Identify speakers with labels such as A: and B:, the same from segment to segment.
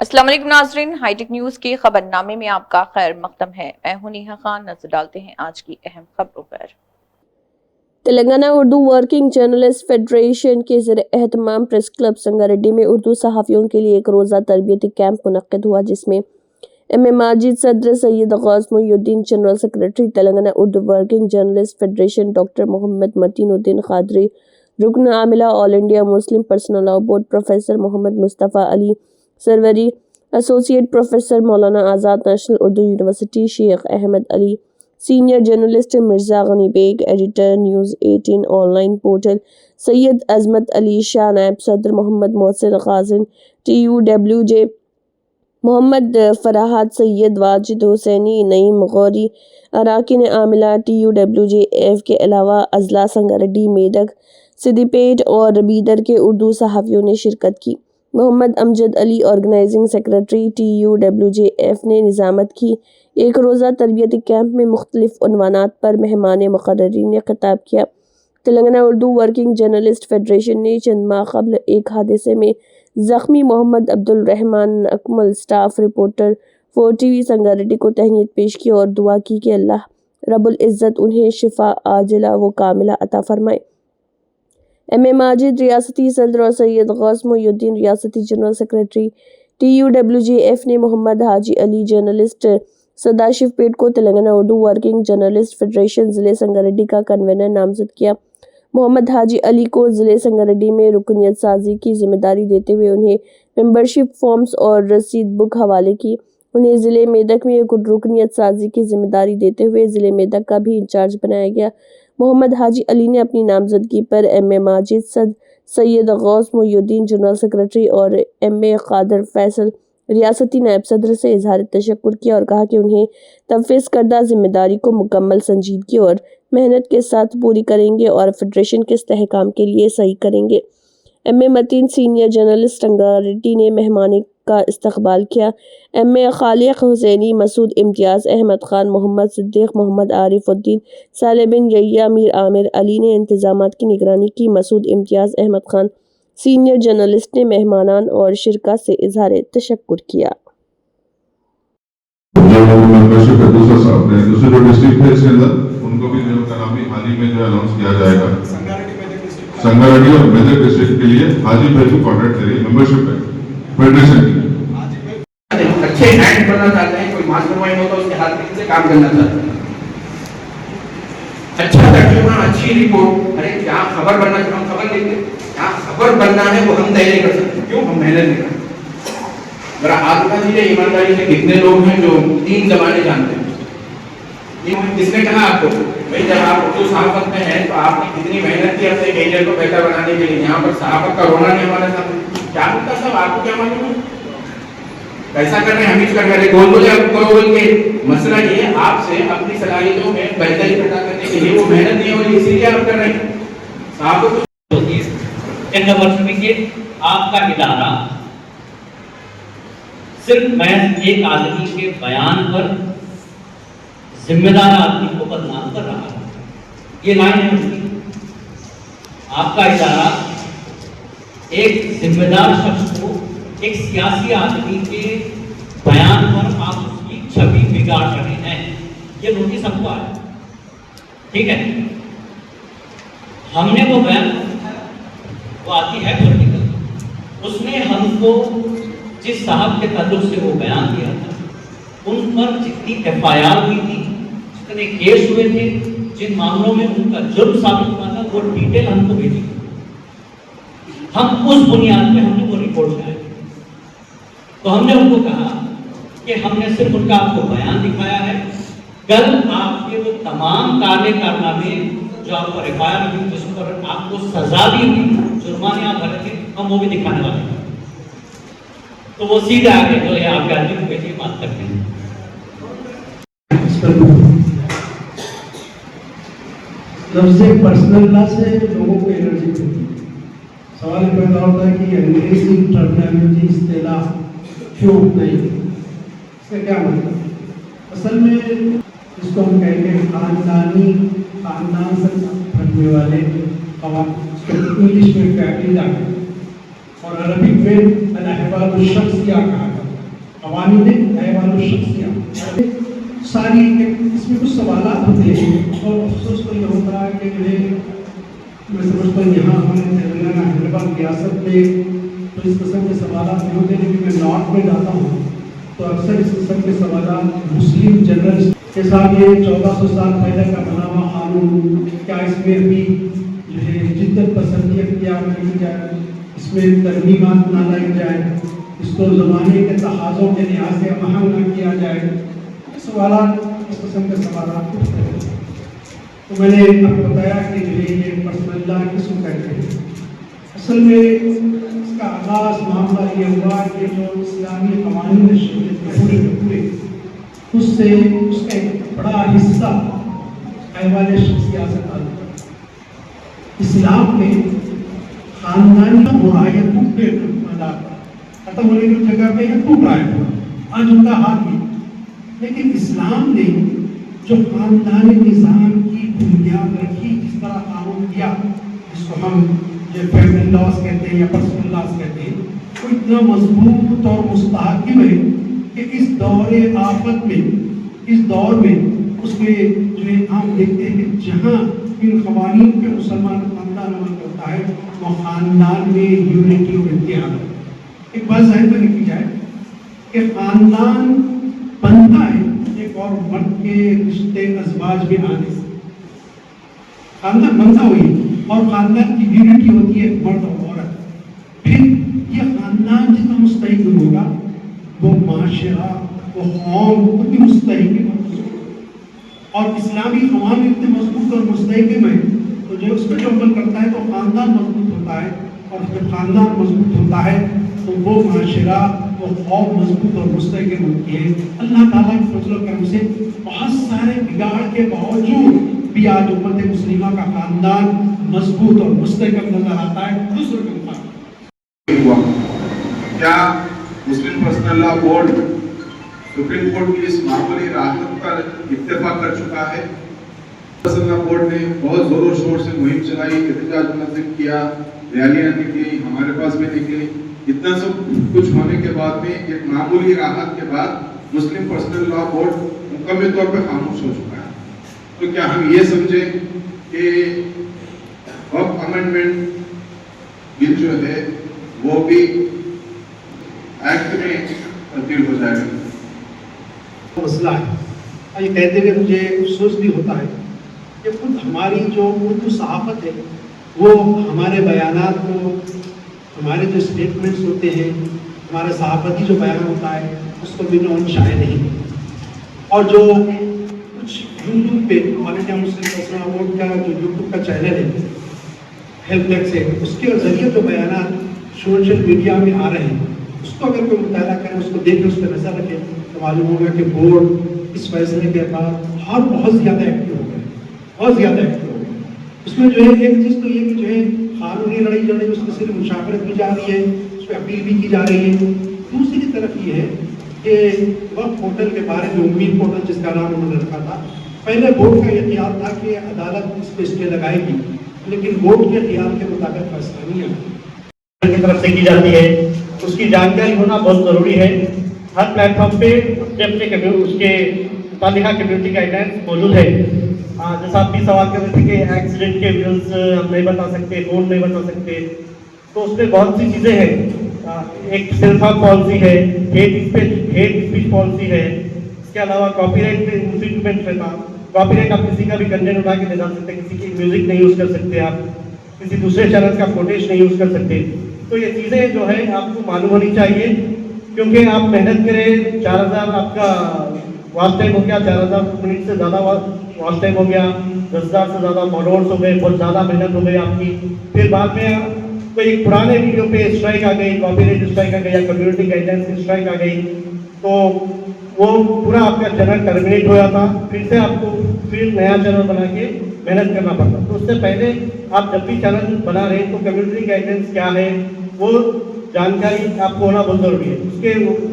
A: अस्सलाम वालेकुम नाज़रीन, हाईटेक न्यूज़ के खबरनामे में आपका खैर मकदम है। मैं हूं नेहा खान। नजर डालते हैं आज की अहम खबरों पर।
B: Telangana Urdu working journalist federation के ज़ेर-ए-एहतमाम प्रेस क्लब संगारेड्डी में उर्दू सहाफ़ियों के लिए एक रोज़ा तरबियती कैंप मुनक्किद हुआ, जिसमें एम.ए. माजिद सदर, Syed Ghaus Moinuddin, general secretary Telangana Urdu working journalist federation doctor Mohammed Mateenuddin Qadri, रुकन आमिला All India Muslim Personal Law Board professor Mohammed Mustafa Ali Sarwari, associate professor Maulana Azad, national Urdu university Shaikh Ahmed Ali, senior journalist Mirza Ghani Baig, editor news 18 online portal Syed Azmat Ali Shah, नायब सदर मोहम्मद मोहसिन क़ासिम, TUWJ मोहम्मद फराहत, सैयद वाजिद हुसैनी, नईम गौरी, अराकिन आमिला TUWJF के अलावा अजला संगारेड्डी, मेदक, सिद्दीपेट और बीदर के उर्दू सहाफ़ियों ने शिरकत की। Mohammad Amjad Ali, organising secretary TUWJF ने निज़ामत की। एक रोज़ा तरबियती कैंप में मुख्तलिफ उन्वानात पर मेहमान मुक़र्ररीन ने खिताब किया। Telangana Urdu working journalist federation ने चंद माह कबल एक हादसे में ज़ख्मी Mohammed Abdul Rahman Akmal staff reporter 4TV Sangareddy को तहनीत पेश की और दुआ की कि अल्लाह रब्बुल इज़्ज़त उन्हें शिफा आजिला व कामिला अता फरमाए। एम.ए. माजिद रियासती सदर और सैयद गौस मोइनुद्दीन रियासती जनरल सेक्रेटरी TUWJF ने मोहम्मद हाजी अली, जर्नलिस्ट सदाशिव पेट को Telangana Urdu working journalist federation ज़िले संगारेड्डी का कन्वेनर नामजद किया। मोहम्मद हाजी अली को ज़िले संगारेड्डी में रुकनियत साजी की जिम्मेदारी देते हुए उन्हें मेंबरशिप फॉर्म्स और रसीद बुक हवाले की। उन्हें ज़िले मेदक में रुकनियत साजी की जिम्मेदारी देते हुए ज़िले मेदक का भी इंचार्ज बनाया गया। मोहम्मद हाजी अली ने अपनी नामजदगी पर M A. Majid Syed Ghaus Moinuddin general secretary और एम.ए. कादर फैसल रियासती नायब सदर से इजहार तशक्कुर किया और कहा कि उन्हें तफवीज़ करदा जिम्मेदारी को मुकम्मल संजीदगी और मेहनत के साथ पूरी करेंगे और फेडरेशन के इस्तेहकाम के लिए सही करेंगे। M A. Mateen, senior journalist Sangareddy ने मेहमानी का इस्तकबाल किया। एम.ए. खालिक हुसैनी, मसूद इम्तियाज़, अहमद खान, मोहम्मद सिद्दीक, मोहम्मद आरिफुद्दीन, साले बिन यहिया, मीर आमिर अली ने इंतजामात की निगरानी की। मसूद इम्तियाज़, अहमद खान, सीनियर जर्नलिस्ट ने मेहमानान और शिरका से इजहार तशक्कुर किया।
C: मेंबरशिप है दूसरे जो डिस्ट्रिक्ट है इसके अंदर उनको भी जो कलामी हाल ही में जो अनाउंस किया जाएगा संगारेड्डी और मेदक डिस्ट्रिक्ट के लिए हाजी भाई को कॉन्ट्रैक्ट करिए। मेंबरशिप है फेडरेशन की।
D: अच्छे हैंड बनना चाहते हैं, कोई मास्टर माइंड होता है उसके हाथ से काम करना चाहते हैं। अच्छा तर्जुमा, अच्छी रिपोर्ट, अरे क्या खबर बनना, हम खबर लिखते हैं, क्या खबर बनना है वो हम तय नहीं कर सकते। क्यों? हम मेहनत नहीं करते। जरा आत्मा दीजिए ईमानदारी से, कितने लोग हैं जो 3 ज़बानें जानते हैं? किसने कहा आपको? भाई जब आप उर्दू सहाफत में हैं तो आपने कितनी मेहनत की अपने कैरियर को बेहतर बनाने के लिए। यहाँ पर सहाफत का रोना नहीं हमारे साथ क्या होता सब आपको क्या मालूम है? कैसा कर रहे हैं हम, कर रहे बोल बोले आप करो बोल के। मसला ये आपसे अपनी सलाहियतों में बेहतरी पैदा करने के लिए वो मेहनत नहीं हो रही, इसीलिए आप कर रहे हैं। सहाफत
E: आपका इदारा सिर्फ महज एक आदमी के बयान पर जिम्मेदार आदमी को बदनाम कर रहा है, ये लाइन है उसकी। आपका इदारा एक जिम्मेदार शख्स को, एक सियासी आदमी के बयान पर आप उसकी छवि बिगाड़ रहे हैं, ये नोटिस हमको आया। ठीक है, हमने वो बयान, वो आती है पॉलिटिकल, उसने हमको जिस साहब के ताल्लुक से वो बयान दिया था, उन पर जितनी FIR हुई थी, जितने केस हुए थे, जिन मामलों में उनका जुर्म साबित हुआ था, वो डिटेल हमको भेजी। हम उस बुनियाद पे हमने वो रिपोर्ट बनाई। तो हमने उनको कहा कि हमने सिर्फ उनका आपको बयान दिखाया है, कल आपके वो तमाम काले कारनामे जो आप पर FIR हुई, जिस पर आपको सजा भी हुई, जुर्माने आप भरे थे, हम वो भी दिखाने वाले हैं। तो वो सीधे आगे जो है आपके आदमी को बेटी बात करते हैं।
F: लफ्ज़ पर्सनल लॉ से लोगों को एनर्जी मिलती है। सवाल पैदा होता है कि अंग्रेजी टर्मिनोलॉजी इस्तेलाह क्यों नहीं, इसका क्या मतलब? असल में इसको हम कहेंगे खानदान से हटने वाले इंग्लिश में फैमिली और अरबिक में अल-अहवाल शख्सिया कहा जाता है। قوانین ایوان شخصیات ساری اس میں کچھ سوالات ہوتے ہیں اور افسوس تو یہ ہوتا ہے کہ جو ہے میں سمجھتا ہوں یہاں ہمیں تلنگانہ حیدرآباد ریاست میں تو اس قسم کے سوالات نہیں ہوتے، لیکن میں نارتھ میں جاتا ہوں تو اکثر اس قسم کے سوالات مسلم جنرل کے ساتھ یہ 1400 سال پہلے کا بنا ہوا قانون کیا اس میں ابھی جو ہے جدت پسندی اختیار نہ کی جائے، اس میں ترمیمات نہ لائی جائے، اس کو زمانے کے تقاضوں کے لحاظ سے اہم نہ کیا جائے، سوالات اس قسم کے سوالات اٹھتے ہیں۔ تو میں نے آپ کو بتایا کہ جو ہے یہ پرسنل لا کس کو کہتے ہیں۔ اصل میں اس کا آغاز معاملہ یہ ہوا کہ جو اسلامی قوانین شریعت کے پورے اس سے اس کا ایک بڑا حصہ ایوان شخصیات سے تعلق ہے۔ اسلام میں خاندانی برائیوں کے ختم ہونے کی جگہ پہ یہ ٹوٹ رہا ہے، آج ان کا حال بھی، لیکن اسلام نے جو خاندانی نظام کی بنیاد رکھی، جس طرح قانون کیا جس کو ہم جو فیملی لاز کہتے ہیں یا پرسنل لاز کہتے ہیں، وہ اتنا مضبوط اور مستحکم ہے کہ اس دور آفت میں، اس دور میں اس میں جو ہے ہم دیکھتے ہیں کہ جہاں ان قوانین پہ مسلمان خاندان عمل کرتا ہے وہ خاندان میں یونٹی اور اتحاد ہے۔ ایک بات ذہن میں رکھی جائے کہ خاندان بنتا ہے ایک اور مرد کے رشتے ازواج میں آنے سے، خاندان بنتا ہوئی اور خاندان کی یونٹی ہوتی ہے مرد اور عورت، پھر یہ خاندان جتنا مستحکم ہوگا وہ معاشرہ، وہ قوم اتنی مستحکم ہوگی، اور اسلامی قوانین اتنے مضبوط اور مستحکم ہیں تو جو اس پہ جو عمل کرتا ہے تو خاندان مضبوط ہوتا ہے، اور جب خاندان مضبوط ہوتا ہے تو وہ معاشرہ، وہ قوم مضبوط اور مستحکم ہوتی ہے۔ اللہ تعالیٰ کے فضل و کرم سے بہت سارے بگاڑ کے باوجود بھی آج امت مسلمہ کا خاندان مضبوط اور مستحکم نظر آتا ہے دوسروں کے مقابلے۔
G: کیا مسلم پرسنل لا بورڈ سپریم کورٹ کی اس معمولی راحت پر اتفاق کر چکا ہے؟ پرسنل لا بورڈ نے بہت زور و شور سے مہم چلائی، احتجاج منعقد کیا، ریالیاں نکلی، ہمارے پاس بھی نکلی، اتنا سب کچھ ہونے کے بعد میں ایک معمولی راحت کے بعد مسلم پرسنل لا بورڈ مکمل طور پہ خاموش ہو چکا ہے۔ تو کیا ہم یہ سمجھیں کہ وقف امینڈمنٹ بل جو ہے وہ بھی ایکٹ میں تبدیل ہو جائے گا؟
F: مسئلہ ہے، یہ کہتے ہوئے مجھے افسوس بھی ہوتا ہے کہ خود ہماری جو اردو صحافت ہے وہ ہمارے بیانات کو، ہمارے جو اسٹیٹمنٹس ہوتے ہیں، ہمارا صحافتی جو بیان ہوتا ہے اس کو بھی نون شائع نہیں، اور جو کچھ یوٹیوب پہ آل انڈیا مسلم پرسنل لا بورڈ کا جو یوٹیوب کا چینل ہے، ہیلپ ڈیسک ہے، اس کے ذریعے جو بیانات سوشل میڈیا میں آ رہے ہیں اس کو اگر کوئی مطالعہ کرے، اس کو دیکھے، اس پہ نظر رکھے تو معلوم ہوگا کہ بورڈ اس فیصلے کے بعد اور بہت زیادہ ایکٹیو ہو گئے، بہت زیادہ ایکٹیو ہو گئے۔ اس میں جو ہے ایک چیز تو یہ کہ جو ہے قانونی لڑائی جو ہے اس میں صرف مشاورت بھی جاری ہے، اس پہ اپیل بھی کی جا رہی ہے۔ دوسری طرف یہ ہے کہ وقف پورٹل کے بارے میں امید پورٹل جس کا نام انہوں نے رکھا تھا، پہلے بورڈ کا یہ خیال تھا کہ عدالت اس پہ اسٹے لگائے گی، لیکن بورڈ کے خیال کے مطابق فیصلہ نہیں آیا
E: کی طرف سے کی جاتی ہے، اس کی جانکاری ہونا بہت ضروری ہے۔ ہر پلیٹ فارم پہ اپنے اس کے متعلقہ کمیونٹی گائیڈ لائنس موجود ہے۔ جیسا آپ بھی سوال کر رہے تھے کہ ایکسیڈنٹ کے ایویڈنس ہم نہیں بتا سکتے، فون نہیں بتا سکتے، تو اس میں بہت سی چیزیں ہیں۔ ایک سیلف ہیلپ پالیسی ہے، ہیٹ اسپیچ پالیسی ہے، اس کے علاوہ کاپی رائٹ پہ انفرنجمنٹ رہتا، کاپی رائٹ آپ کسی کا بھی کنٹینٹ اٹھا کے لے جا سکتے، کسی کی میوزک نہیں یوز کر سکتے، آپ کسی دوسرے چینل کا فوٹیج نہیں یوز کر سکتے۔ تو یہ چیزیں جو ہے آپ کو معلوم ہونی چاہیے، کیونکہ آپ محنت کریں، 4000 آپ کا واچ ٹائم ہو گیا، 4000 منٹ سے زیادہ واچ ٹائم ہو گیا، 10,000 سے زیادہ فالوورس ہو گئے، بہت زیادہ محنت ہو گئی آپ کی، پھر بعد میں کوئی پرانے ویڈیو پہ اسٹرائک آ گئی، کاپی رائٹ اسٹرائک آ گئی یا کمیونٹی گائیڈ لائنس کی اسٹرائک آ گئی، تو وہ پورا آپ کا چینل ٹرمینیٹ ہو جاتا، پھر سے آپ کو پھر نیا چینل بنا کے محنت کرنا پڑتا۔ تو اس سے پہلے آپ جب بھی چینل بنا رہے ہیں تو کمیونٹی گائیڈ لائنس کیا ہے وہ جانکاری آپ کو ہونا بہت ضروری ہے۔ اس کے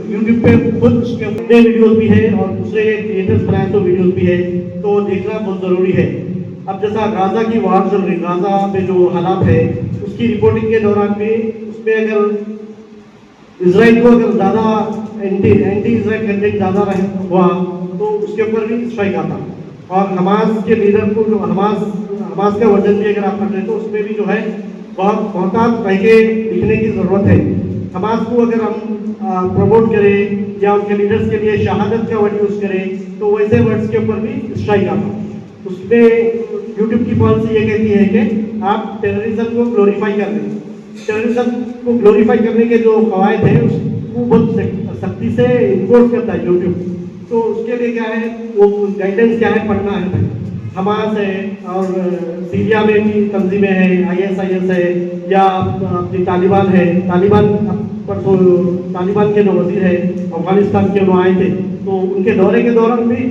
E: یوٹیوب پہ خود اس کے اپنے ویڈیوز بھی ہیں اور دوسرے کریٹرز بنائے تو ویڈیوز بھی ہے، تو دیکھنا بہت ضروری ہے۔ اب جیسا غازہ کی وار چل رہی، غازہ میں جو حالات ہے اس کی رپورٹنگ کے دوران بھی اس میں اگر اسرائیل کو اگر زیادہ
F: एंटी इसराइल कंटेंट ज़्यादा हुआ तो उसके ऊपर भी स्ट्राइक आता। और हमास के लीडर को जो हमास का वर्जन भी अगर आप पढ़ रहे तो उसमें भी जो है बहुत रह के लिखने की ज़रूरत है। हमास को अगर हम प्रमोट करें या उनके लीडर्स के लिए शहादत का वर्ड यूज़ करें तो वैसे वर्ड्स के ऊपर भी स्ट्राइक आता। उसमें यूट्यूब की पॉलिसी ये कहती है कि आप टेररिज्म को ग्लोरीफाई कर दें। टेररिज्म को ग्लोरीफाई करने के जो कवायद हैं उसको बहुत सख्ती से इन्फोर्स करता है यूट्यूब। तो उसके लिए क्या है, वो गाइडेंस क्या है, पढ़ना है। हमास है और सीरिया में भी तंजीमें हैं, ISIS है या अपनी तालिबान है। तालिबान के जो वजीर है अफगानिस्तान के वो आए थे तो उनके दौरे के दौरान भी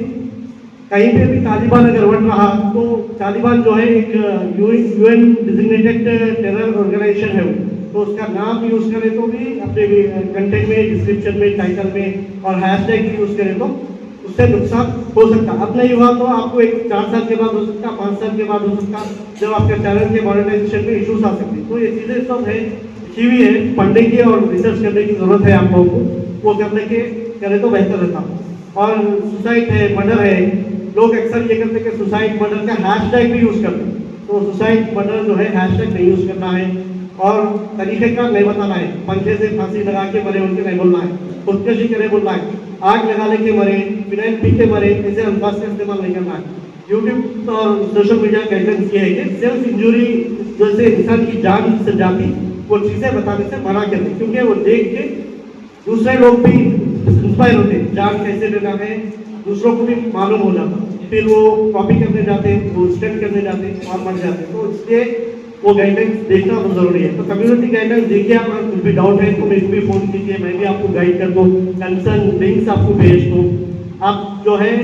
F: कहीं पे भी तालिबान अगर बढ़ रहा तो तालिबान जो है एक UN डिजिग्नेटेड टेरर ऑर्गेनाइजेशन है तो उसका नाम भी यूज़ करें तो भी अपने कंटेंट में, डिस्क्रिप्शन में, टाइटल में और हैशटैग भी यूज़ करें तो उससे नुकसान हो सकता। अब नहीं हुआ तो आपको एक 4 साल के बाद हो सकता, 5 साल के बाद हो सकता, जब आपके चैनल के मोनेटाइजेशन में इशूज आ सकते। तो ये चीज़ें सब है लिखी हुई है, पढ़ने की और रिसर्च करने की ज़रूरत है आप लोगों को। वो करें तो बेहतर रहता। और सुसाइड है, मर्डर है, लोग अक्सर ये करते हैं कि सुसाइड मर्डर का हैशटैग भी यूज़ करते हैं। तो सुसाइड मर्डर जो है हैशटैग नहीं यूज़ करना है और तरीके का नहीं बताना है। पंखे से फांसी लगा के मरे उनके नहीं बोलना है, खुदकशी करे बोलना है, आग लगाने के मरे, फिनाइल पी के मरे, ऐसे अल्फाज का इस्तेमाल नहीं करना है। यूट्यूब और सोशल मीडिया गाइडेंस ये है कि सेल्फ इंजुरी जैसे इंसान की जान से जाती वो चीज़ें बताने से मना करते, क्योंकि वो देख के दूसरे लोग भी इंस्पायर होते, जान कैसे लेना है दूसरों को भी मालूम हो जाता, फिर वो कॉपी करने जाते, वो स्टडी करने जाते और मर जाते। तो इसलिए वो गाइडलाइंस देखना बहुत ज़रूरी है। तो कम्युनिटी गाइडलाइंस देखिए, आप अगर कुछ भी डाउट है तो मेरे को भी फ़ोन कीजिए, मैं भी आपको गाइड कर दूँ, कंसर्न लिंक्स आपको भेज दूँ। आप जो है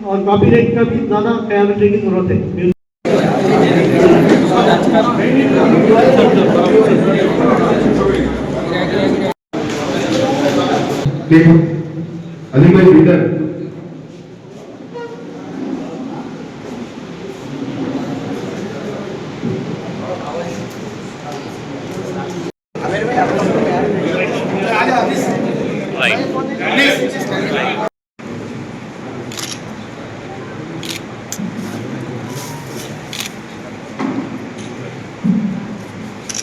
F: और कॉपीराइट का भी ज़्यादा ख्याल रखने की ज़रूरत है।
G: अली भाई लीडर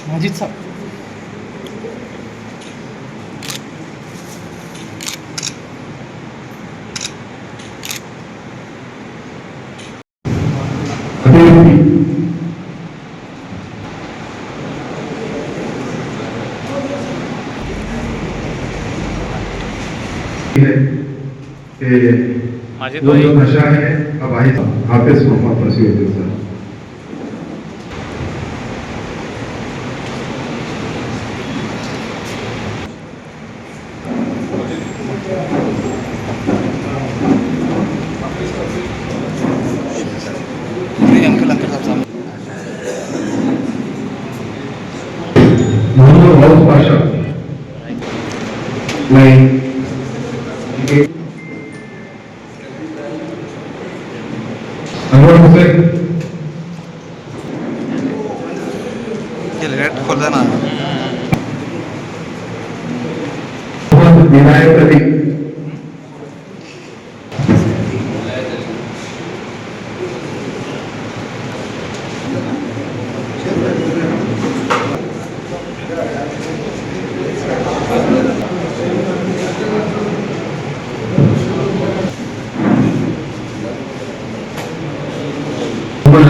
H: माजिद साहब
G: वो जो नशा है अब हाफिज मोहम्मद फंसी होते सर। मोहम्मद गौस पाशा नहीं अनवर हुसैन
H: रेड खोल देना।
G: मोहम्मद विनायक अली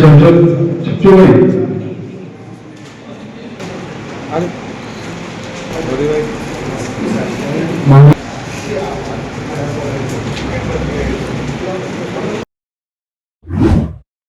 G: शमशद चप्चू भाई